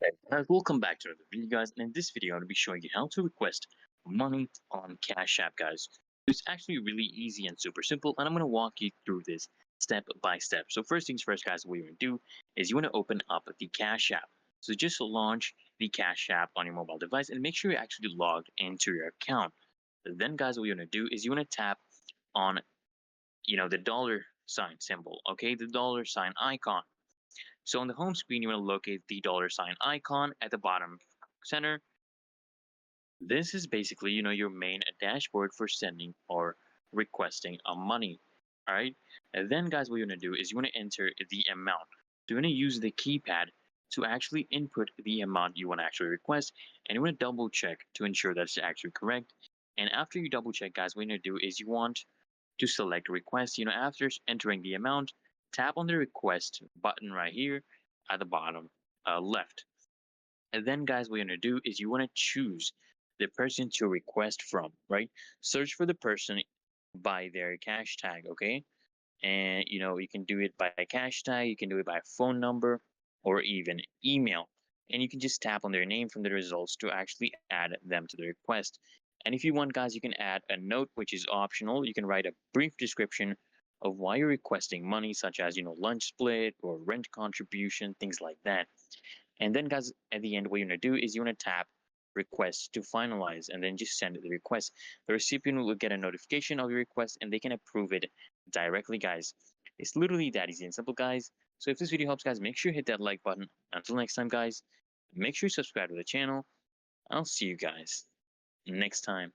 Hey guys, welcome back to another video, guys. And in this video, I'm going to be showing you how to request money on Cash App, guys. It's actually really easy and super simple, and I'm going to walk you through this step by step. So first things first, guys, what you want to do is you want to open up the Cash App. So just launch the Cash App on your mobile device and make sure you're actually logged into your account. Then, guys, what you want to do is you want to tap on, the dollar sign symbol, okay, the dollar sign icon. So on the home screen, you want to locate the dollar sign icon at the bottom center. This is basically, your main dashboard for sending or requesting money. All right. And then, guys, what you want to do is you want to enter the amount. So you want to use the keypad to actually input the amount you want to actually request, and you want to double check to ensure that's actually correct. And after you double check, guys, what you want to do is you want to select request. After entering the amount, tap on the request button right here at the bottom left. And then, guys, what you're going to do is you want to choose the person to request from, right? Search for the person by their cash tag, okay? And, you can do it by cash tag, you can do it by phone number, or even email. And you can just tap on their name from the results to actually add them to the request. And if you want, guys, you can add a note, which is optional. You can write a brief description of why you're requesting money, such as, lunch split or rent contribution, things like that. And then, guys, at the end, what you're going to do is you want to tap request to finalize and then just send the request. The recipient will get a notification of your request and they can approve it directly, guys. It's literally that easy and simple, guys. So if this video helps, guys, make sure you hit that like button. Until next time, guys, make sure you subscribe to the channel. I'll see you guys next time.